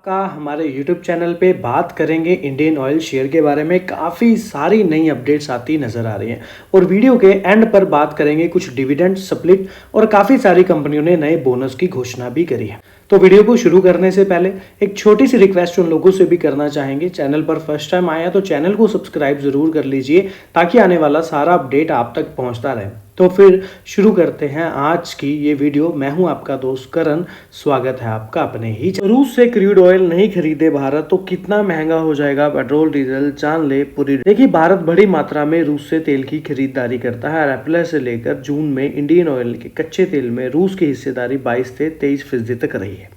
का हमारे YouTube channel पे बात करेंगे इंडियन ऑयल शेयर के बारे में। काफ़ी सारी नई अपडेट्स आती नज़र आ रही हैं और वीडियो के एंड पर बात करेंगे कुछ डिविडेंड स्प्लिट और काफ़ी सारी कंपनियों ने नए बोनस की घोषणा भी करी है। तो वीडियो को शुरू करने से पहले एक छोटी सी रिक्वेस्ट उन लोगों से भी करना चाहेंगे, चैनल पर फर्स्ट टाइम आया तो चैनल को सब्सक्राइब जरूर कर लीजिए ताकि आने वाला सारा अपडेट आप तक पहुंचता रहे। तो फिर शुरू करते हैं आज की ये वीडियो। मैं हूं आपका दोस्त करण, स्वागत है आपका अपने ही। रूस से क्रूड ऑयल नहीं खरीदे भारत तो कितना महंगा हो जाएगा पेट्रोल डीजल, जान ले पूरी। देखिए, भारत बड़ी मात्रा में रूस से तेल की खरीदारी करता है। अप्रैल से लेकर जून में इंडियन ऑयल के कच्चे तेल में रूस की हिस्सेदारी 22 से 23% तक रही है।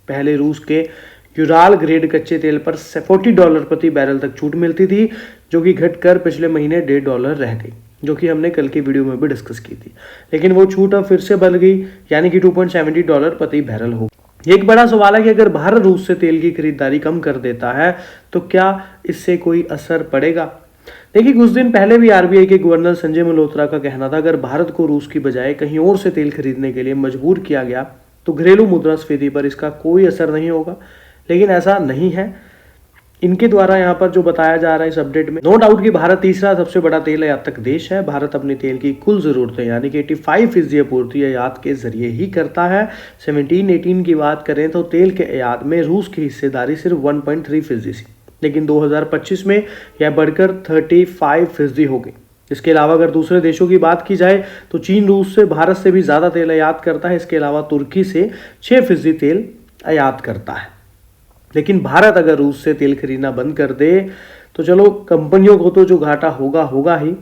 पहले रूस के यूराल ग्रेड कच्चे तेल पर $40 प्रति बैरल तक छूट मिलती थी, जो कि घटकर पिछले महीने $1.5 रह गई, जो कि हमने कल की वीडियो में भी डिस्कस की थी। लेकिन वो छूट अब फिर से बढ़ गई, यानी कि $2.70 प्रति बैरल हो। एक बड़ा सवाल है कि अगर भारत रूस से तेल की खरीदारी कम कर देता है तो क्या इससे कोई असर पड़ेगा। देखिए, कुछ दिन पहले भी आरबीआई के गवर्नर संजय मल्होत्रा का कहना था अगर भारत को रूस की बजाय कहीं और से तेल खरीदने के लिए मजबूर किया गया तो घरेलू मुद्रास्फीति पर इसका कोई असर नहीं होगा। लेकिन ऐसा नहीं है इनके द्वारा यहाँ पर जो बताया जा रहा है इस अपडेट में। नो डाउट कि भारत तीसरा सबसे बड़ा तेल आयातक देश है। भारत अपनी तेल की कुल जरूरतें यानी कि 85% आपूर्ति आयात के जरिए ही करता है। 17-18 की बात करें तो तेल के आयात में रूस की हिस्सेदारी सिर्फ 1.3% थी, लेकिन 2025 में यह बढ़कर 35% हो गई। इसके अलावा अगर दूसरे देशों की बात की जाए तो चीन रूस से भारत से भी ज्यादा तेल आयात करता है। इसके अलावा तुर्की से 6% तेल आयात करता है। लेकिन भारत अगर रूस से तेल खरीदना बंद कर दे तो चलो, कंपनियों को तो जो घाटा होगा ही।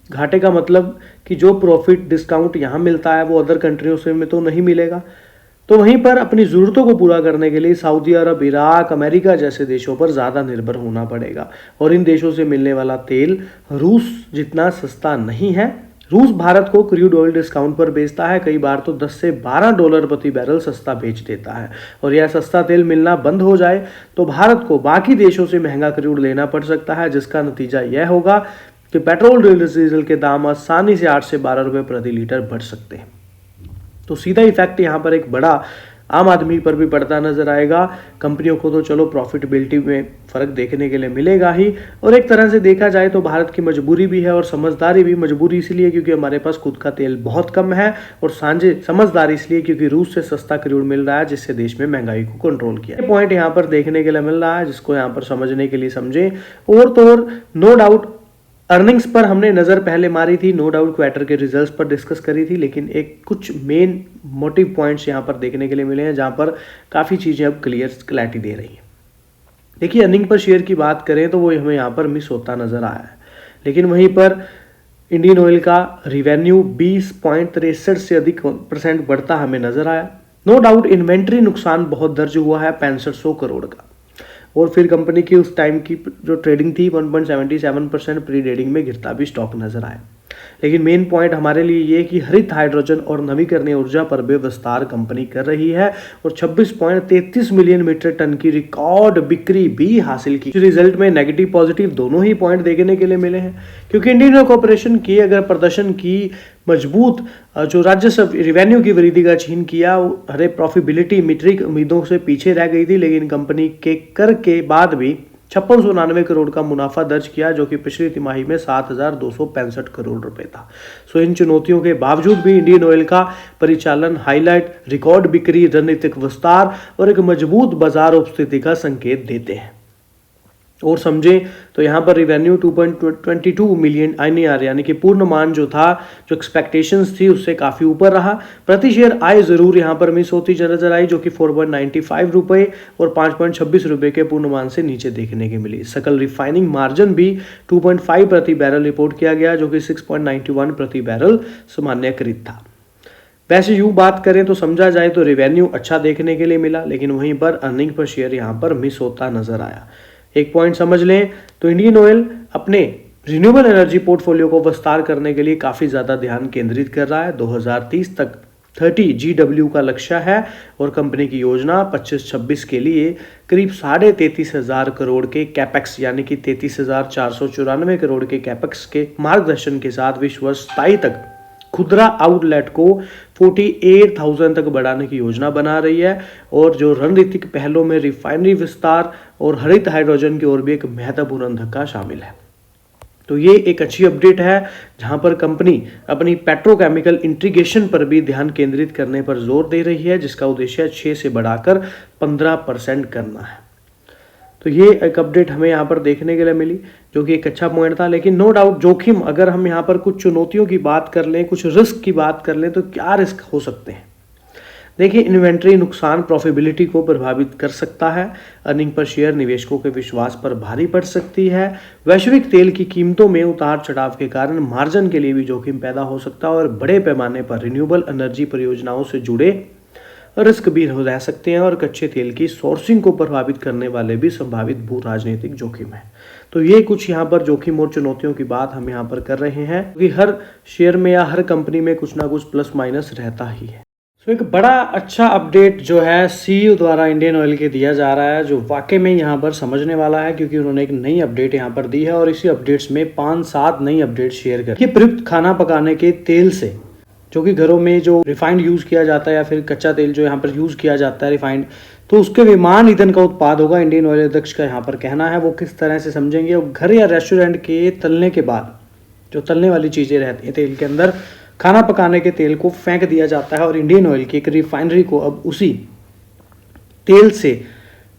घाटे का मतलब कि जो प्रॉफिट डिस्काउंट यहाँ मिलता है वो अदर कंट्रियों से में तो नहीं मिलेगा। तो वहीं पर अपनी ज़रूरतों को पूरा करने के लिए सऊदी अरब, इराक, अमेरिका जैसे देशों पर ज़्यादा निर्भर होना पड़ेगा और इन देशों से मिलने वाला तेल रूस जितना सस्ता नहीं है। रूस भारत को क्रूड ऑयल डिस्काउंट पर बेचता है, कई बार तो $10 से $12 प्रति बैरल सस्ता बेच देता है। और यह सस्ता तेल मिलना बंद हो जाए तो भारत को बाकी देशों से महंगा क्रूड लेना पड़ सकता है, जिसका नतीजा यह होगा कि पेट्रोल डीजल के दाम आसानी से 8 से 12 रुपये प्रति लीटर बढ़ सकते हैं। तो सीधा इफेक्ट यहाँ पर एक बड़ा आम आदमी पर भी पड़ता नजर आएगा। कंपनियों को तो चलो प्रॉफिटेबिलिटी में फर्क देखने के लिए मिलेगा ही, और एक तरह से देखा जाए तो भारत की मजबूरी भी है और समझदारी भी। मजबूरी इसलिए क्योंकि हमारे पास खुद का तेल बहुत कम है, और समझदारी इसलिए क्योंकि रूस से सस्ता क्रूड मिल रहा है, जिससे देश में महंगाई को कंट्रोल किया। पॉइंट यहाँ पर देखने के लिए मिल रहा है, जिसको यहाँ पर समझने के लिए समझे। और तो और नो डाउट अर्निंग्स पर हमने नज़र पहले मारी थी, नो डाउट क्वार्टर के रिजल्ट्स पर डिस्कस करी थी, लेकिन एक कुछ मेन मोटिव पॉइंट्स यहाँ पर देखने के लिए मिले हैं जहाँ पर काफ़ी चीज़ें अब क्लैरिटी दे रही हैं। देखिए, अर्निंग पर शेयर की बात करें तो वो हमें यहाँ पर मिस होता नज़र आया है, लेकिन वहीं पर इंडियन ऑयल का रिवेन्यू 20.63 से अधिक % बढ़ता हमें नज़र आया। नो डाउट इन्वेंट्री नुकसान बहुत दर्ज हुआ है 6500 करोड़ का, और फिर कंपनी की उस टाइम की जो ट्रेडिंग थी 1.77% प्री ट्रेडिंग में गिरता भी स्टॉक नजर आया। लेकिन मेन पॉइंट हमारे लिए ये कि हरित हाइड्रोजन और नवीकरणीय ऊर्जा पर भी विस्तार कंपनी कर रही है और 26.33 मिलियन मीट्रिक टन की रिकॉर्ड बिक्री भी हासिल की। रिजल्ट में नेगेटिव पॉजिटिव दोनों ही पॉइंट देखने के लिए मिले हैं, क्योंकि इंडियन ऑयल कॉर्पोरेशन की अगर प्रदर्शन की मजबूत जो राजस्व रिवेन्यू की वृद्धि का चिन्ह किया, हरे प्रॉफिटेबिलिटी मीट्रिक उम्मीदों से पीछे रह गई थी, लेकिन कंपनी के कर के बाद भी 5699 करोड़ का मुनाफा दर्ज किया, जो कि पिछली तिमाही में 7265 करोड़ रुपए था। सो इन चुनौतियों के बावजूद भी इंडियन ऑयल का परिचालन हाईलाइट, रिकॉर्ड बिक्री, रणनीतिक विस्तार और एक मजबूत बाजार उपस्थिति का संकेत देते हैं। और समझें तो यहाँ पर रिवेन्यू 2.22 मिलियन INR यानी कि पूर्णमान जो था, जो एक्सपेक्टेशंस थी उससे काफ़ी ऊपर रहा। प्रति शेयर आय जरूर यहाँ पर मिस होती नजर आई, जो कि 4.95 रुपये और 5.26 रुपये के पूर्णमान से नीचे देखने की मिली। सकल रिफाइनिंग मार्जिन भी 2.5 प्रति बैरल रिपोर्ट किया गया, जो कि 6.91 प्रति बैरल सामान्यकृत था। वैसे यूँ बात करें तो समझा जाए तो रिवेन्यू अच्छा देखने के लिए मिला, लेकिन वहीं पर अर्निंग पर शेयर यहाँ पर मिस होता नजर आया। एक पॉइंट समझ लें तो इंडियन ऑयल अपने रिन्यूएबल एनर्जी पोर्टफोलियो को विस्तार करने के लिए काफ़ी ज़्यादा ध्यान केंद्रित कर रहा है। 2030 तक 30 GW का लक्ष्य है और कंपनी की योजना 25-26 के लिए करीब 33,500 करोड़ के कैपेक्स यानी कि 33,494 करोड़ के कैपेक्स के मार्गदर्शन के साथ विश्व 27 तक खुदरा आउटलेट को 48,000 तक बढ़ाने की योजना बना रही है। और जो रणनीतिक पहलों में रिफाइनरी विस्तार और हरित हाइड्रोजन की ओर भी एक महत्वपूर्ण धक्का शामिल है। तो ये एक अच्छी अपडेट है जहां पर कंपनी अपनी पेट्रोकेमिकल इंटीग्रेशन पर भी ध्यान केंद्रित करने पर जोर दे रही है, जिसका उद्देश्य 6 से बढ़ाकर 15% करना है। तो ये एक अपडेट हमें यहाँ पर देखने के लिए मिली, जो कि एक अच्छा पॉइंट था। लेकिन नो डाउट जोखिम, अगर हम यहाँ पर कुछ चुनौतियों की बात कर लें, कुछ रिस्क की बात कर लें, तो क्या रिस्क हो सकते हैं? देखिए, इन्वेंट्री नुकसान प्रॉफिटेबिलिटी को प्रभावित कर सकता है। अर्निंग पर शेयर निवेशकों के विश्वास पर भारी पड़ सकती है। वैश्विक तेल की कीमतों में उतार चढ़ाव के कारण मार्जिन के लिए भी जोखिम पैदा हो सकता है और बड़े पैमाने पर रिन्यूएबल एनर्जी परियोजनाओं से जुड़े रिस्क भी रह सकते हैं और कच्चे तेल की सोर्सिंग को प्रभावित करने वाले भी संभावित भू राजनीतिक जोखिम है। तो ये कुछ यहाँ पर जोखिम और चुनौतियों की बात हम यहाँ पर कर रहे हैं, क्योंकि हर शेयर में या हर कंपनी में कुछ ना कुछ प्लस माइनस रहता ही है। तो एक बड़ा अच्छा अपडेट जो है सीईओ द्वारा इंडियन ऑयल के दिया जा रहा है, जो वाकई में यहाँ पर समझने वाला है, क्योंकि उन्होंने एक नई अपडेट यहाँ पर दी है और इसी अपडेट्स में 5-7 नई अपडेट शेयर कर। प्रयुक्त खाना पकाने के तेल से, जो कि घरों में जो रिफाइंड यूज किया जाता है या फिर कच्चा तेल जो यहाँ पर यूज किया जाता है रिफाइंड, तो उसके विमान ईंधन का उत्पाद होगा। इंडियन ऑयल अध्यक्ष का यहाँ पर कहना है। वो किस तरह से समझेंगे? और घर या रेस्टोरेंट के तलने के बाद जो तलने वाली चीजें रहती है तेल के अंदर, खाना पकाने के तेल को फेंक दिया जाता है और इंडियन ऑयल की एक रिफाइनरी को अब उसी तेल से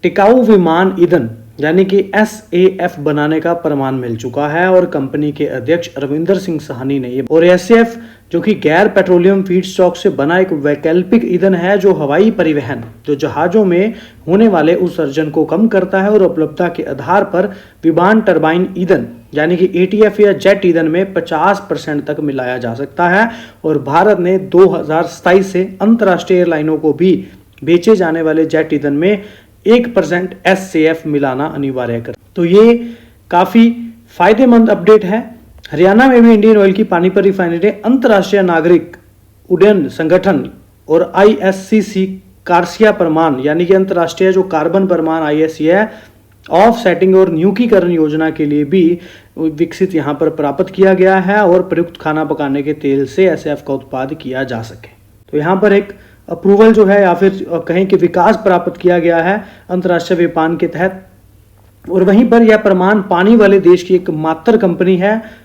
टिकाऊ विमान ईंधन यानी कि SAF बनाने का प्रमाण मिल चुका है। और कंपनी के अध्यक्ष रविंदर सिंह साहनी ने ये, और SAF जो कि गैर पेट्रोलियम फीडस्टॉक से बना एक वैकल्पिक ईंधन है, जो हवाई परिवहन, जो जहाजों में होने वाले उत्सर्जन को कम करता है और उपलब्धता के आधार पर विमान टरबाइन ईंधन यानी कि ATF या जेट ईंधन में 50% तक मिलाया जा सकता है। और भारत ने 2027 से अंतर्राष्ट्रीय एयरलाइनों को भी बेचे जाने वाले जेट ईंधन में 1% SAF मिलाना अनिवार्य कर। तो ये काफी फायदेमंद अपडेट है। हरियाणा में भी इंडियन ऑयल की पानीपत रिफाइनरी अंतर्राष्ट्रीय नागरिक उड्डयन संगठन और ISCC कार्सिया प्रमाण यानी कि अंतर्राष्ट्रीय जो कार्बन प्रमाण ISC है, ऑफ सेटिंग और न्यूकीकरण योजना के लिए भी विकसित यहाँ पर प्राप्त किया गया है और प्रयुक्त खाना पकाने के तेल से SAF का उत्पाद किया जा सके। तो यहाँ पर एक अप्रूवल जो है या फिर कहें कि विकास प्राप्त किया गया है अंतर्राष्ट्रीय व्यापार के तहत। और वहीं पर यह प्रमाण पाने वाले देश की एकमात्र कंपनी है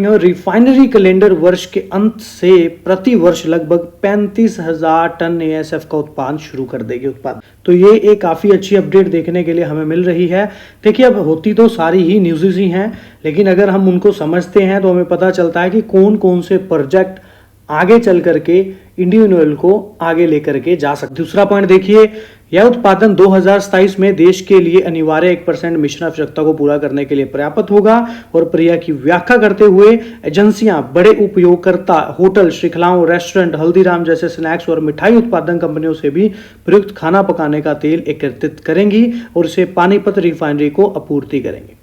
और रिफाइनरी कैलेंडर वर्ष के अंत से प्रति वर्ष लगभग 35,000 टन ASF का उत्पादन शुरू कर देगी तो ये एक काफी अच्छी अपडेट देखने के लिए हमें मिल रही है। देखिए, अब होती तो सारी ही न्यूज़ ही हैं, लेकिन अगर हम उनको समझते हैं तो हमें पता चलता है कि कौन कौन से प्रोजेक्ट आगे चल करके इंडियन ऑयल को आगे लेकर के जा सकते। दूसरा पॉइंट देखिए, यह उत्पादन 2027 में देश के लिए अनिवार्य 1% मिश्रण आवश्यकता को पूरा करने के लिए पर्याप्त होगा। और प्रक्रिया की व्याख्या करते हुए एजेंसियां बड़े उपयोगकर्ता, होटल श्रृंखलाओं, रेस्टोरेंट, हल्दीराम जैसे स्नैक्स और मिठाई उत्पादन कंपनियों से भी प्रयुक्त खाना पकाने का तेल एकत्रित करेंगी और इसे पानीपत रिफाइनरी को आपूर्ति करेंगे।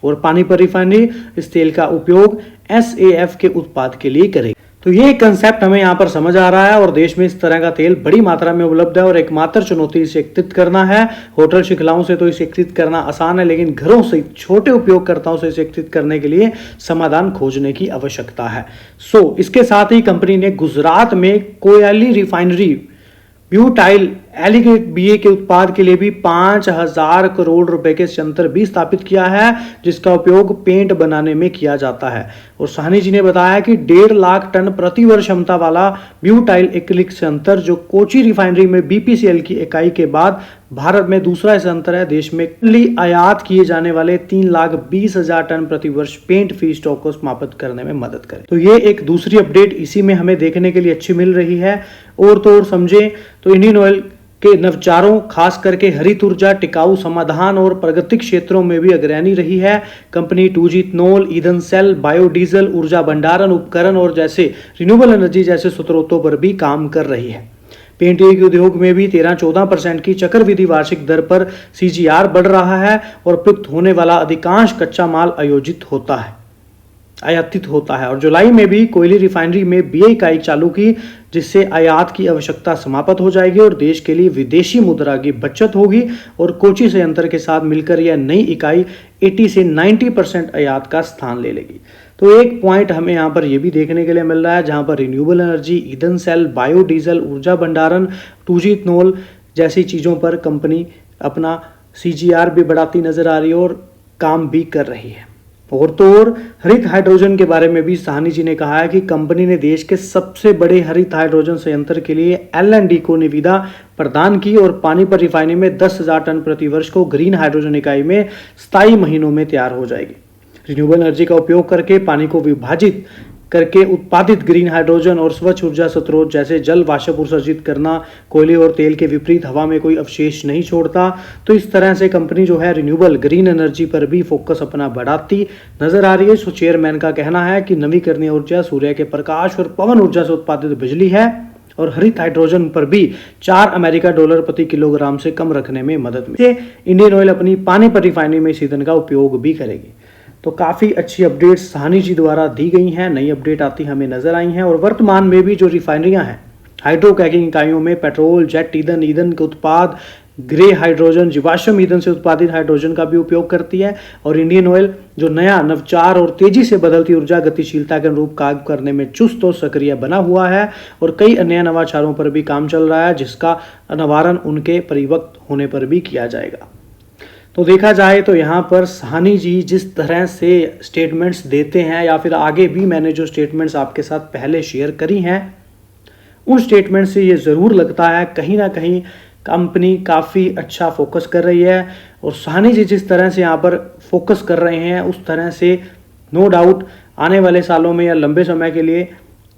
और पानीपत रिफाइनरी इस तेल का उपयोग SAF के उत्पाद के लिए करेगी। तो ये कंसेप्ट हमें यहाँ पर समझ आ रहा है और देश में इस तरह का तेल बड़ी मात्रा में उपलब्ध है और एकमात्र चुनौती इसे एकत्रित करना है। होटल श्रृंखलाओं से तो इसे एकत्रित करना आसान है, लेकिन घरों से छोटे उपयोगकर्ताओं से इसे एकत्रित करने के लिए समाधान खोजने की आवश्यकता है। इसके साथ ही कंपनी ने गुजरात में कोयली रिफाइनरी ब्यूटाइल एलिगेट BA के उत्पाद के लिए भी 5,000 करोड़ रुपए के संयंत्र भी स्थापित किया है, जिसका उपयोग पेंट बनाने में किया जाता है। और साहनी जी ने बताया कि 1.5 लाख टन प्रति वर्ष क्षमता वाला ब्यूटाइल एक्रिलिक संयंत्र जो कोची रिफाइनरी में BPCL की इकाई के बाद भारत में दूसरा संयंत्र है, देश में आयात किए जाने वाले 3,20,000 टन प्रति वर्ष पेंट फी स्टॉक को समाप्त करने में मदद करे। तो ये एक दूसरी अपडेट इसी में हमें देखने के लिए अच्छी मिल रही है। और तो और समझे तो इंडियन ऑयल के नवचारों, खास करके हरित ऊर्जा, टिकाऊ समाधान और प्राकृतिक क्षेत्रों में भी अग्रणी रही है। कंपनी 2G इथेनॉल, ईंधन सेल, बायोडीजल, ऊर्जा भंडारण उपकरण और जैसे रिन्यूएबल एनर्जी जैसे स्रोतों पर भी काम कर रही है। पेंट के उद्योग में भी 13-14% की चक्रवृद्धि वार्षिक दर पर CGR बढ़ रहा है और प्रयुक्त होने वाला अधिकांश कच्चा माल आयातित होता है। और जुलाई में भी कोयली रिफाइनरी में BA इकाई चालू की, जिससे आयात की आवश्यकता समाप्त हो जाएगी और देश के लिए विदेशी मुद्रा की बचत होगी। और कोची संयंत्र के साथ मिलकर यह नई इकाई 80 से 90% आयात का स्थान ले लेगी। तो एक पॉइंट हमें यहाँ पर ये भी देखने के लिए मिल रहा है जहाँ पर रिन्यूएबल एनर्जी, ईंधन सेल, बायोडीजल, ऊर्जा भंडारण, 2G इथेनॉल जैसी चीज़ों पर कंपनी अपना CGR भी बढ़ाती नजर आ रही है और काम भी कर रही है। और तो और हरित हाइड्रोजन के बारे में भी साहनी जी ने कहा है कि कंपनी ने देश के सबसे बड़े हरित हाइड्रोजन संयंत्र के लिए L&D को निविदा प्रदान की और पानीपत रिफाइनरी में 10,000 टन प्रति वर्ष को ग्रीन हाइड्रोजन इकाई में 27 महीनों में तैयार हो जाएगी। रिन्यूएबल एनर्जी का उपयोग करके पानी को विभाजित करके उत्पादित ग्रीन हाइड्रोजन और स्वच्छ ऊर्जा स्रोत जैसे जल वाष्प उत्सर्जित करना कोयले और तेल के विपरीत हवा में कोई अवशेष नहीं छोड़ता। तो इस तरह से कंपनी जो है रिन्यूएबल ग्रीन एनर्जी पर भी फोकस अपना बढ़ाती नजर आ रही है। सो चेयरमैन का कहना है कि नवीकरणीय ऊर्जा सूर्य के प्रकाश और पवन ऊर्जा से उत्पादित बिजली है और हरित हाइड्रोजन पर भी $4 प्रति किलोग्राम से कम रखने में मदद मिलेगी। इंडियन ऑयल अपनी पानीपत रिफाइनरी में इस ईंधन का उपयोग भी करेगी। तो काफ़ी अच्छी अपडेट्स साहनी जी द्वारा दी गई हैं, नई अपडेट आती हमें नजर आई हैं। और वर्तमान में भी जो रिफाइनरियां हैं हाइड्रोक्रैकिंग इकाइयों में पेट्रोल, जेट ईंधन, ईंधन के उत्पाद, ग्रे हाइड्रोजन, जीवाश्म ईंधन से उत्पादित हाइड्रोजन का भी उपयोग करती है। और इंडियन ऑयल जो नया नवचार और तेजी से बदलती ऊर्जा गतिशीलता के अनुरूप काम करने में चुस्त और सक्रिय बना हुआ है और कई अन्य नवाचारों पर भी काम चल रहा है जिसका अनावरण उनके परिपक्व होने पर भी किया जाएगा। तो देखा जाए तो यहाँ पर साहनी जी जिस तरह से स्टेटमेंट्स देते हैं या फिर आगे भी मैंने जो स्टेटमेंट्स आपके साथ पहले शेयर करी हैं उन स्टेटमेंट से ये ज़रूर लगता है कहीं ना कहीं कंपनी काफ़ी अच्छा फोकस कर रही है। और साहनी जी जिस तरह से यहाँ पर फोकस कर रहे हैं उस तरह से नो डाउट आने वाले सालों में या लंबे समय के लिए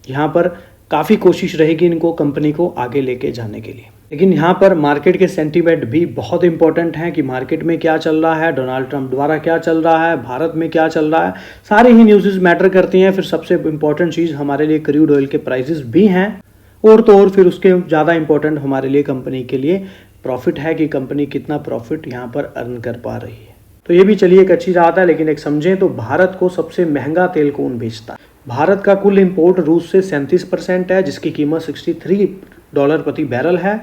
यहाँ पर काफ़ी कोशिश रहेगी इनको कंपनी को आगे लेके जाने के लिए। लेकिन यहाँ पर मार्केट के सेंटीमेंट भी बहुत इंपॉर्टेंट हैं कि मार्केट में क्या चल रहा है, डोनाल्ड ट्रंप द्वारा क्या चल रहा है, भारत में क्या चल रहा है, सारे ही न्यूज़ मैटर करती हैं। फिर सबसे इंपॉर्टेंट चीज़ हमारे लिए क्रूड ऑयल के प्राइसेस भी हैं और तो और फिर उसके ज़्यादा इंपॉर्टेंट हमारे लिए कंपनी के लिए प्रॉफिट है कि कंपनी कितना प्रॉफिट यहाँ पर अर्न कर पा रही है। तो ये भी चलिए एक अच्छी बात है। लेकिन एक समझें तो भारत को सबसे महंगा तेल कौन बेचता है? भारत का कुल इंपोर्ट रूस से 37% है जिसकी कीमत $63 प्रति बैरल है,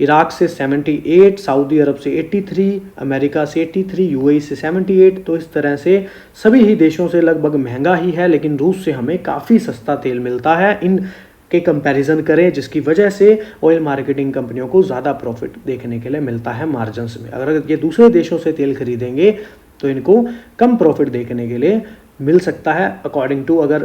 इराक से 78, सऊदी अरब से 83, अमेरिका से 83, यूएई से 78। तो इस तरह से सभी ही देशों से लगभग महंगा ही है, लेकिन रूस से हमें काफ़ी सस्ता तेल मिलता है इन के कंपैरिजन करें, जिसकी वजह से ऑयल मार्केटिंग कंपनियों को ज़्यादा प्रॉफिट देखने के लिए मिलता है मार्जिन्स में। अगर ये दूसरे देशों से तेल खरीदेंगे तो इनको कम प्रॉफिट देखने के लिए मिल सकता है अकॉर्डिंग टू अगर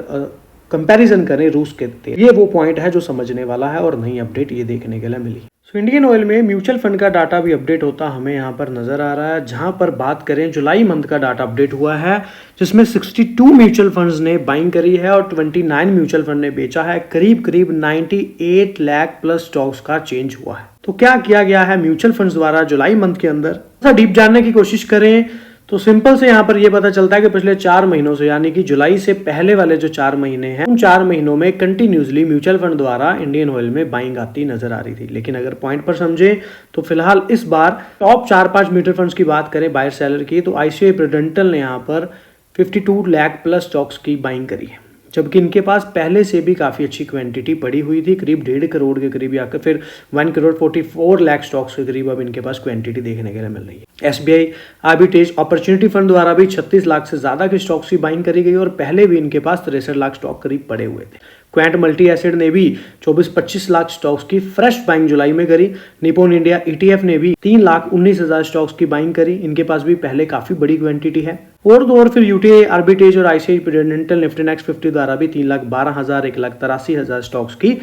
कंपैरिजन करें रूस के तेल। ये वो पॉइंट है जो समझने वाला है और नई अपडेट ये देखने के लिए मिली। सो इंडियन ऑयल में म्यूचुअल फंड का डाटा भी अपडेट होता हमें यहाँ पर नजर आ रहा है, जहाँ पर बात करें जुलाई मंथ का डाटा अपडेट हुआ है जिसमें 62 म्यूचुअल फंड्स ने बाइंग करी है और 29 म्यूचुअल फंड ने बेचा है। करीब करीब 98 लाख प्लस स्टॉक्स का चेंज हुआ है। तो क्या किया गया है म्यूचुअल फंड्स द्वारा जुलाई मंथ के अंदर, डीप जानने की कोशिश करें तो सिंपल से यहाँ पर ये पता चलता है कि पिछले 4 महीनों से यानी कि जुलाई से पहले वाले जो 4 महीने हैं उन 4 महीनों में कंटिन्यूसली म्यूचुअल फंड द्वारा इंडियन ऑयल में बाइंग आती नजर आ रही थी। लेकिन अगर पॉइंट पर समझे तो फिलहाल इस बार टॉप 4-5 म्यूचुअल फंड्स की बात करें बायर सेलर की तो आईसीआई प्रूडेंटल ने यहाँ पर 52 लाख प्लस स्टॉक्स की बाइंग करी है, जबकि इनके पास पहले से भी काफ़ी अच्छी क्वांटिटी पड़ी हुई थी, करीब 1.5 करोड़ के करीब आकर फिर 1.44 लाख स्टॉक्स के करीब अब इनके पास क्वांटिटी देखने के लिए मिल रही है। एसबीआई आर्बिट्रेज अपॉर्चुनिटी फंड द्वारा भी 36 लाख से ज़्यादा के स्टॉक्स की बाइंग करी गई और पहले भी इनके पास 63 लाख स्टॉक करीब पड़े हुए थे। क्वांट मल्टी एसिड ने भी 24-25 लाख स्टॉक्स की फ्रेश बाइंग जुलाई में करी। निपोन इंडिया ETF ने भी 3,19,000 स्टॉक्स की बाइंग करी, इनके पास भी पहले काफ़ी बड़ी क्वांटिटी है। और तो और फिर यूटीआई आर्बिट्रेज और आईसीआई प्रूडेंटल निफ्टी नेक्स्ट 50 द्वारा भी 3,12,000 1,83,000 स्टॉक्स की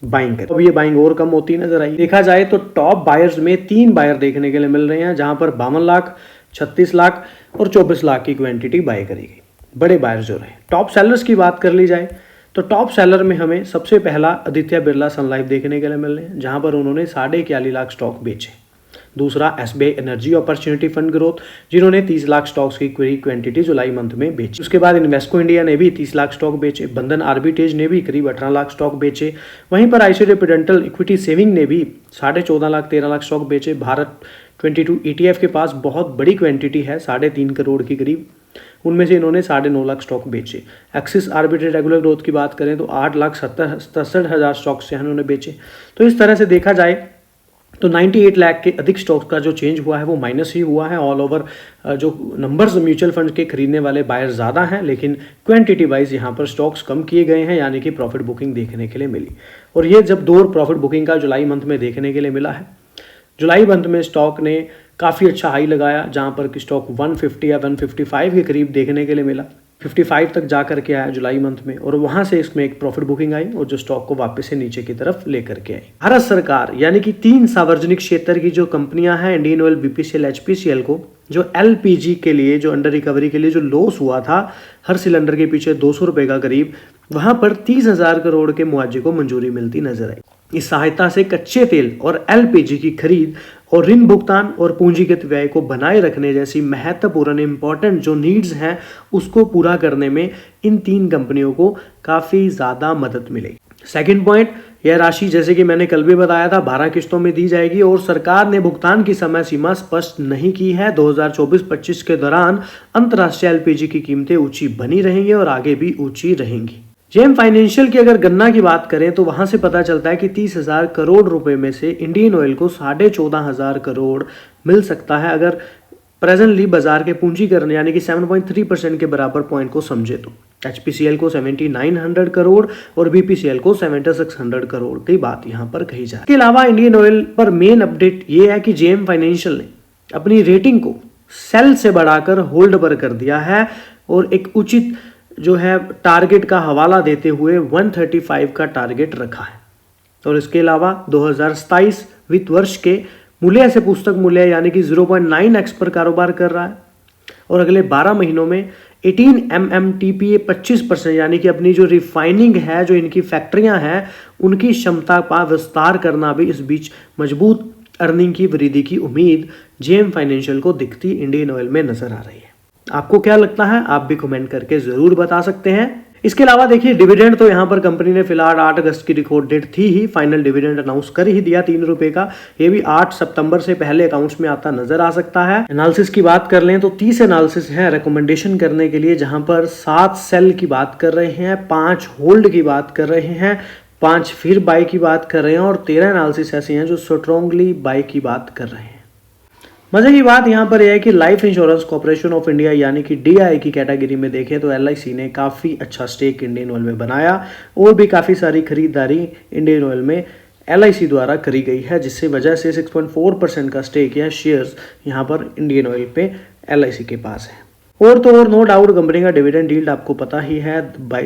बाइंग करी। अब ये बाइंग और कम होती नजर आई। देखा जाए तो टॉप बायर्स में 3 बायर देखने के लिए मिल रहे हैं, जहां पर 52 लाख, 36 लाख और 24 लाख की क्वांटिटी बाय करी गई। बड़े बायर्स जो रहे। टॉप सेलर्स की बात कर ली जाए तो टॉप सेलर में हमें सबसे पहला आदित्य बिरला सन लाइफ देखने के लिए मिल रहे हैं, जहां पर उन्होंने 41.5 लाख स्टॉक बेचे। दूसरा SBI energy opportunity fund growth, जिन्होंने 30 लाख स्टॉक्स की क्वांटिटी जुलाई मंथ में बेची। उसके बाद इन्वेस्को इंडिया ने भी 30 लाख स्टॉक बेचे। बंधन आर्बिट्रेज ने भी करीब 18 लाख स्टॉक बेचे। वहीं पर आईसीआई प्रूडेंटल इक्विटी सेविंग ने भी 14.5 लाख 13 लाख स्टॉक बेचे। भारत 22 ETF के पास बहुत बड़ी क्वांटिटी है, 3.5 करोड़ की करीब, उनमें से इन्होंने 9.5 लाख स्टॉक बेचे। एक्सिस आर्बिट्रेज रेगुलर ग्रोथ की बात करें तो 8,67,000 स्टॉक्स से इन्होंने बेचे। तो इस तरह से देखा जाए तो 98 लाख के अधिक स्टॉक्स का जो चेंज हुआ है वो माइनस ही हुआ है। ऑल ओवर जो नंबर्स म्यूचुअल फंड के खरीदने वाले बायर ज़्यादा हैं, लेकिन क्वांटिटी वाइज यहाँ पर स्टॉक्स कम किए गए हैं, यानी कि प्रॉफिट बुकिंग देखने के लिए मिली। और ये जब दौर प्रॉफिट बुकिंग का जुलाई मंथ में देखने के लिए मिला है। जुलाई मंथ में स्टॉक ने काफ़ी अच्छा हाई लगाया, जहाँ पर स्टॉक 150 या 155 के करीब देखने के लिए मिला। 55 तक जा करके आया जुलाई मंथ में, और वहां से इसमें एक प्रॉफिट बुकिंग आई और जो स्टॉक को वापस से नीचे की तरफ लेकर के आई। भारत सरकार यानी कि 3 सार्वजनिक क्षेत्र की जो कंपनियां हैं, इंडियन ऑयल, बीपीसीएल, एचपीसीएल को जो एलपीजी के लिए, जो अंडर रिकवरी के लिए जो लॉस हुआ था हर सिलेंडर के पीछे 200 रुपए का करीब, वहां पर 30,000 करोड़ के मुआवजे को मंजूरी मिलती नजर आई। इस सहायता से कच्चे तेल और एलपीजी की खरीद और ऋण भुगतान और पूंजीगत व्यय को बनाए रखने जैसी महत्वपूर्ण इंपॉर्टेंट जो नीड्स हैं उसको पूरा करने में इन 3 कंपनियों को काफ़ी ज़्यादा मदद मिलेगी। सेकंड पॉइंट, यह राशि जैसे कि मैंने कल भी बताया था 12 किस्तों में दी जाएगी और सरकार ने भुगतान की समय सीमा स्पष्ट नहीं की है। 2024-25 के दौरान अंतर्राष्ट्रीय एलपीजी की कीमतें ऊंची बनी रहेंगी और आगे भी ऊंची रहेंगी। जेएम फाइनेंशियल की अगर गणना की बात करें तो वहां से पता चलता है कि 30,000 करोड़ रुपए में से इंडियन ऑयल को 14,500 करोड़ मिल सकता है, अगर प्रेजेंटली बाजार के पूंजीकरण यानी कि 7.3% के बराबर पॉइंट को समझे तो। एचपीसीएल को 7,900 करोड़ और बीपीसीएल को 7,600 करोड़ की बात यहाँ पर कही जाए। इसके अलावा इंडियन ऑयल पर मेन अपडेट ये है कि जेएम फाइनेंशियल ने अपनी रेटिंग को सेल से बढ़ाकर होल्ड पर कर दिया है और एक उचित जो है टारगेट का हवाला देते हुए 135 का टारगेट रखा है। और इसके अलावा 2027 वित्त वर्ष के मूल्य से पुस्तक मूल्य यानी कि 0.9x पर कारोबार कर रहा है और अगले 12 महीनों में 18 MMTPA 25% यानी कि अपनी जो रिफाइनिंग है, जो इनकी फैक्ट्रियां हैं, उनकी क्षमता का विस्तार करना भी इस बीच मजबूत अर्निंग की वृद्धि की उम्मीद जेएम फाइनेंशियल को दिखती इंडियन ऑयल में नजर आ रही है। आपको क्या लगता है आप भी कमेंट करके जरूर बता सकते हैं। इसके अलावा देखिए डिविडेंड तो यहाँ पर कंपनी ने फिलहाल 8 अगस्त की रिकॉर्ड डेट थी ही, फाइनल डिविडेंड अनाउंस कर ही दिया 3 रुपए का। ये भी 8 सितंबर से पहले अकाउंट्स में आता नजर आ सकता है। एनालिसिस की बात कर लें तो 30 एनालिसिस है रिकमेंडेशन करने के लिए, जहां पर 7 सेल की बात कर रहे हैं, 5 होल्ड की बात कर रहे हैं, 5 फिर बाय की बात कर रहे हैं और 13 एनालिसिस ऐसे हैं जो स्ट्रांगली बाय की बात कर रहे हैं। मजे की बात यहाँ पर यह है कि life insurance corporation of India यानी कि डीआई की कैटेगरी में देखें तो एलआईसी ने काफ़ी अच्छा स्टेक इंडियन ऑयल में बनाया और भी काफ़ी सारी खरीदारी इंडियन ऑयल में एलआईसी द्वारा करी गई है, जिससे वजह से 6.4% का स्टेक या शेयर्स यहाँ पर इंडियन ऑयल पे एलआईसी के पास है। और तो और नो डाउट कंपनी का डिविडेंड यील्ड आपको पता ही है।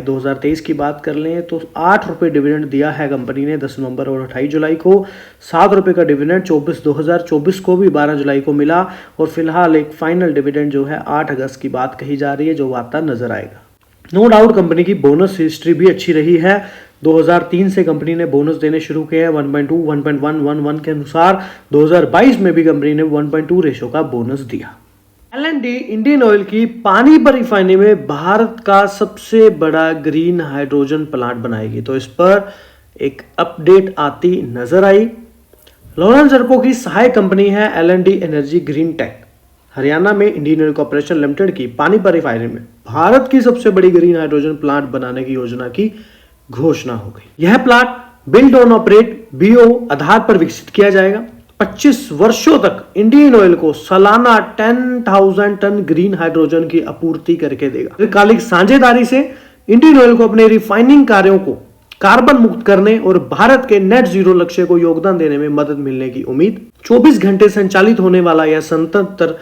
2023 की बात कर लें तो 8 रुपये डिविडेंड दिया है कंपनी ने 10 नवंबर और 28 जुलाई को। 7 रुपये का डिविडेंड 2024 को भी 12 जुलाई को मिला और फिलहाल एक फाइनल डिविडेंड जो है 8 अगस्त की बात कही जा रही है, जो आता नजर आएगा। नो डाउट कंपनी की बोनस हिस्ट्री भी अच्छी रही है। 2003 से कंपनी ने बोनस देने शुरू किए हैं 1.2, 1.1, 1.1 के अनुसार। 2022 में भी कंपनी ने 1.2 रेशो का बोनस दिया। एल&टी इंडियन ऑयल की पानीपत रिफाइनरी में भारत का सबसे बड़ा ग्रीन हाइड्रोजन प्लांट बनाएगी, तो इस पर एक अपडेट आती नजर आई। लॉरेंस अर्को की सहायक कंपनी है L&T energy green tech. Haryana में इंडियन ऑयल कॉर्पोरेशन लिमिटेड की पानीपत रिफाइनरी में भारत की सबसे बड़ी ग्रीन हाइड्रोजन प्लांट बनाने की योजना की घोषणा हो गई। यह plant build on operate BO आधार पर विकसित किया जाएगा। 25 वर्षों तक इंडियन ऑयल को सालाना 10,000 टन ग्रीन हाइड्रोजन की आपूर्ति करके देगा। दीर्घकालिक साझेदारी से इंडियन ऑयल को अपने रिफाइनिंग कार्यों को कार्बन मुक्त करने और भारत के नेट जीरो लक्ष्य को योगदान देने में मदद मिलने की उम्मीद। 24 घंटे संचालित होने वाला यह संयंत्र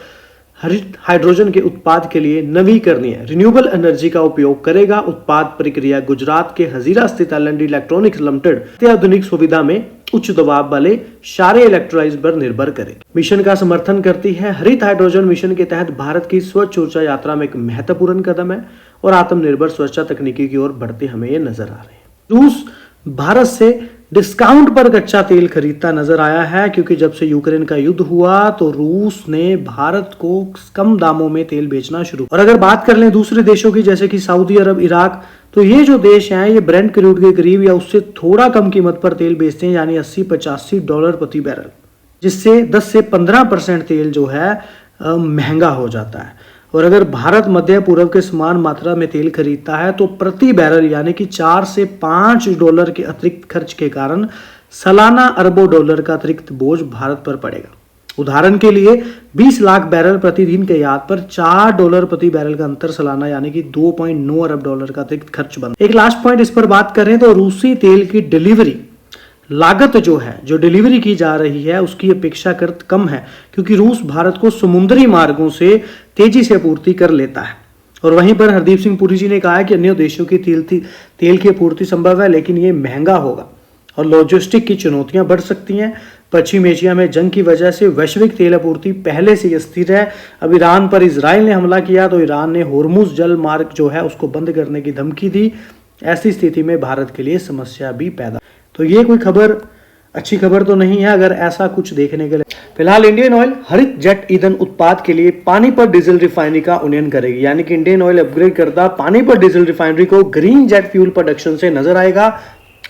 हरित हाइड्रोजन के उत्पाद के लिए नवीकरणीय रिन्यूएबल एनर्जी का उपयोग करेगा। उत्पाद प्रक्रिया गुजरात के हजीरा स्थित एल&टी इलेक्ट्रॉनिक्स लिमिटेड अत्याधुनिक सुविधा में उच्च दबाव वाले क्षारीय इलेक्ट्रोलाइज पर निर्भर करेगी। मिशन का समर्थन करती है। हरित हाइड्रोजन मिशन के तहत भारत की स्वच्छ ऊर्जा यात्रा में एक महत्वपूर्ण कदम है और आत्मनिर्भर स्वच्छता तकनीकी की ओर बढ़ते हमें ये नजर आ रहे हैं। रूस भारत से डिस्काउंट पर कच्चा तेल खरीदता नजर आया है, क्योंकि जब से यूक्रेन का युद्ध हुआ तो रूस ने भारत को कम दामों में तेल बेचना शुरू। और अगर बात कर लें दूसरे देशों की, जैसे कि सऊदी अरब, इराक, तो ये जो देश हैं ये ब्रेंट क्रूड के करीब या उससे थोड़ा कम कीमत पर तेल बेचते हैं, यानी $80-85 प्रति बैरल, जिससे 10 से 15% तेल जो है महंगा हो जाता है। और अगर भारत मध्य पूर्व के समान मात्रा में तेल खरीदता है तो प्रति बैरल यानी कि $4 से $5 के अतिरिक्त खर्च के कारण सालाना अरबों डॉलर का अतिरिक्त बोझ भारत पर पड़ेगा। उदाहरण के लिए 20 लाख बैरल प्रतिदिन के याद पर $4 प्रति बैरल का अंतर सालाना यानी कि 2.9 अरब डॉलर का अतिरिक्त खर्च बन। एक लास्ट पॉइंट इस पर बात करें तो रूसी तेल की डिलीवरी लागत जो डिलीवरी की जा रही है उसकी अपेक्षाकृत कम है, क्योंकि रूस भारत को समुद्री मार्गों से तेजी से आपूर्ति कर लेता है। और वहीं पर हरदीप सिंह पुरी जी ने कहा है कि अन्य देशों की तेल की आपूर्ति संभव है, लेकिन ये महंगा होगा और लॉजिस्टिक की चुनौतियां बढ़ सकती हैं। पश्चिम एशिया में जंग की वजह से वैश्विक तेल आपूर्ति पहले से स्थिर है। अब ईरान पर इजराइल ने हमला किया तो ईरान ने होर्मुज जल मार्ग उसको बंद करने की धमकी दी। ऐसी स्थिति में भारत के लिए समस्या भी पैदा। तो ये कोई खबर अच्छी खबर तो नहीं है अगर ऐसा कुछ देखने के लिए। फिलहाल इंडियन ऑयल हरित जेट ईंधन उत्पाद के लिए पानीपत डीजल रिफाइनरी का उन्नयन करेगी, यानी कि इंडियन ऑयल अपग्रेड करता पानीपत डीजल रिफाइनरी को ग्रीन जेट फ्यूल प्रोडक्शन से नजर आएगा।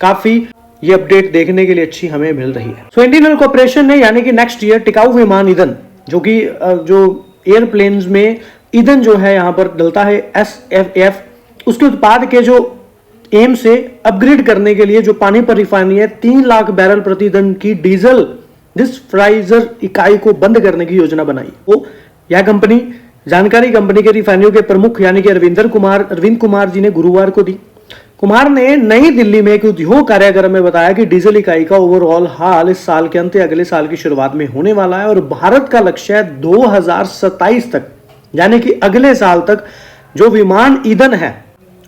काफी ये अपडेट देखने के लिए अच्छी हमें मिल रही है। सो इंडियन ऑयल कॉर्पोरेशन ने यानी कि नेक्स्ट ईयर टिकाऊ विमान ईंधन जो एयरप्लेन्स में ईंधन यहाँ पर डलता है SAF, उसके उत्पाद के एम से अपग्रेड करने के लिए जो पानीपत रिफाइनरी है 3 लाख बैरल प्रतिदिन की डीजल डिस्फ्राइजर इकाई को बंद करने की योजना बनाई। तो यह कंपनी कंपनी के रिफाइनरियों के प्रमुख यानी कि अरविंद कुमार जी ने गुरुवार को दी। कुमार ने नई दिल्ली में एक उद्योग कार्यक्रम में बताया कि डीजल इकाई का ओवरऑल हाल इस साल के अंत या अगले साल की शुरुआत में होने वाला है और भारत का लक्ष्य है 2027 तक यानी कि अगले साल तक जो विमान ईंधन है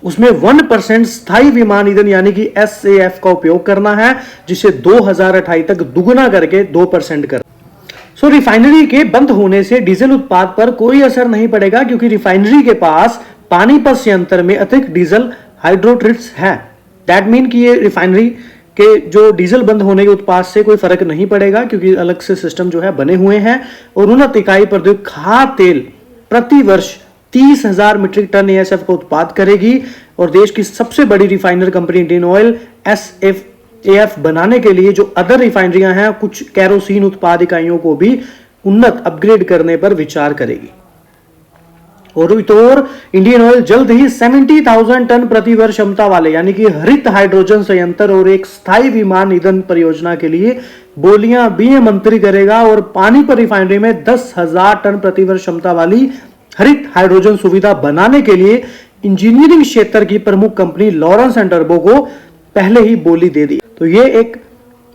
उसमें 1% स्थायी विमान ईंधन यानी कि SAF का उपयोग करना है, जिसे 2028 तक दुगुना करके 2% कर। सो रिफाइनरी के बंद होने से डीजल उत्पाद पर कोई असर नहीं पड़ेगा, क्योंकि रिफाइनरी के पास पानीपत संयंत्र में अतिरिक्त डीजल हाइड्रोट्रिट्स है। दैट मीन कि ये रिफाइनरी के जो डीजल बंद होने के उत्पाद से कोई फर्क नहीं पड़ेगा, क्योंकि अलग से सिस्टम बने हुए हैं। और उन्नत इकाई पर खाद्य तेल प्रति वर्ष 30,000 मीट्रिक टन ASF का उत्पाद करेगी और देश की सबसे बड़ी refiner company Indian oil SAF बनाने के लिए जो अदर रिफाइनरियां हैं कुछ कैरोसिन उत्पाद इकाइयों को भी उन्नत अपग्रेड करने पर विचार करेगी। और इंडियन ऑयल जल्द ही 70,000 टन प्रति वर्ष क्षमता वाले यानी कि हरित हाइड्रोजन संयंत्र और एक स्थायी विमान ईंधन परियोजना के लिए बोलियां भी मंत्री करेगा और पानीपत रिफाइनरी में 10,000 टन प्रति वर्ष क्षमता वाली हरित हाइड्रोजन सुविधा बनाने के लिए इंजीनियरिंग क्षेत्र की प्रमुख कंपनी लॉरेंस एंड टर्बो को पहले ही बोली दे दी। तो ये एक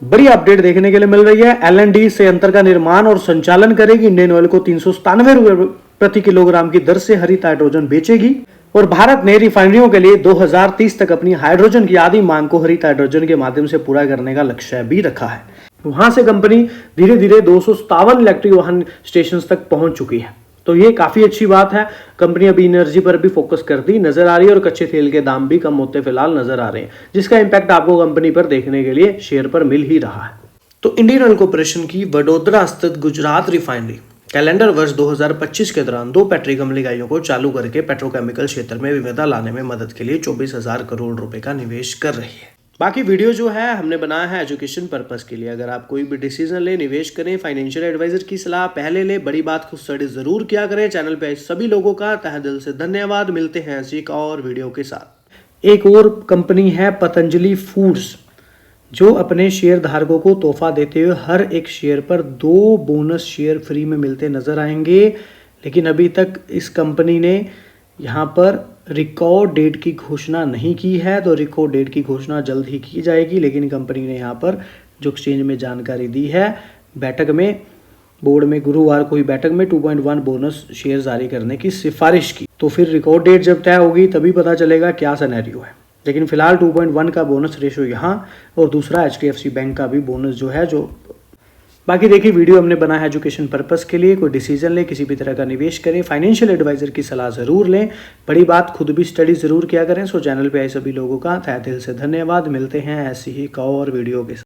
बड़ी अपडेट देखने के लिए मिल रही है। L&D संयंत्र का निर्माण और संचालन करेगी। इंडियन ऑयल को 397 रुपए प्रति किलोग्राम की दर से हरित हाइड्रोजन बेचेगी और भारत ने रिफाइनरियों के लिए 2030 तक अपनी हाइड्रोजन की आधी मांग को हरित हाइड्रोजन के माध्यम से पूरा करने का लक्ष्य भी रखा है। वहां से कंपनी धीरे धीरे 257 इलेक्ट्रिक वाहन स्टेशन तक पहुंच चुकी है। तो ये काफी अच्छी बात है। कंपनी अभी एनर्जी पर भी फोकस करती नजर आ रही है और कच्चे तेल के दाम भी कम होते फिलहाल नजर आ रहे हैं, जिसका इंपैक्ट आपको कंपनी पर देखने के लिए शेयर पर मिल ही रहा है। तो इंडियन ऑयल कॉर्पोरेशन की वडोदरा स्थित गुजरात रिफाइनरी कैलेंडर वर्ष 2025 के दौरान 2 पेट्रोकेमिकल इकाइयों को चालू करके पेट्रोकेमिकल क्षेत्र में विविधता लाने में मदद के लिए 24,000 करोड़ रुपए का निवेश कर रही है। बाकी वीडियो है हमने बनाया है एजुकेशन पर्पस के लिए। अगर आप कोई भी डिसीजन ले, निवेश करें, फाइनेंशियल एडवाइजर की सलाह पहले ले, बड़ी बात खुद स्टडी जरूर किया करें। चैनल पे सभी लोगों का तहे दिल से धन्यवाद। मिलते हैं ऐसी एक और वीडियो के साथ। एक और कंपनी है पतंजलि फूड्स, जो अपने शेयर धारकों को तोहफा देते हुए हर एक शेयर पर 2 बोनस शेयर फ्री में मिलते नजर आएंगे। लेकिन अभी तक इस कंपनी ने यहाँ पर रिकॉर्ड डेट की घोषणा नहीं की है, तो रिकॉर्ड डेट की घोषणा जल्द ही की जाएगी। लेकिन कंपनी ने यहाँ पर जो एक्सचेंज में जानकारी दी है, बैठक में बोर्ड में गुरुवार को हुई बैठक में 2.1 बोनस शेयर जारी करने की सिफारिश की। तो फिर रिकॉर्ड डेट जब तय होगी तभी पता चलेगा क्या सिनेरियो है। लेकिन फिलहाल 2.1 का बोनस रेशो यहाँ और दूसरा HDFC बैंक का भी बोनस जो बाकी देखिए वीडियो हमने बनाया है एजुकेशन पर्पस के लिए। कोई डिसीजन ले, किसी भी तरह का निवेश करें, फाइनेंशियल एडवाइजर की सलाह जरूर लें। बड़ी बात खुद भी स्टडी जरूर किया करें। सो चैनल पे आए सभी लोगों का तहे दिल से धन्यवाद। मिलते हैं ऐसी ही एक और वीडियो के साथ।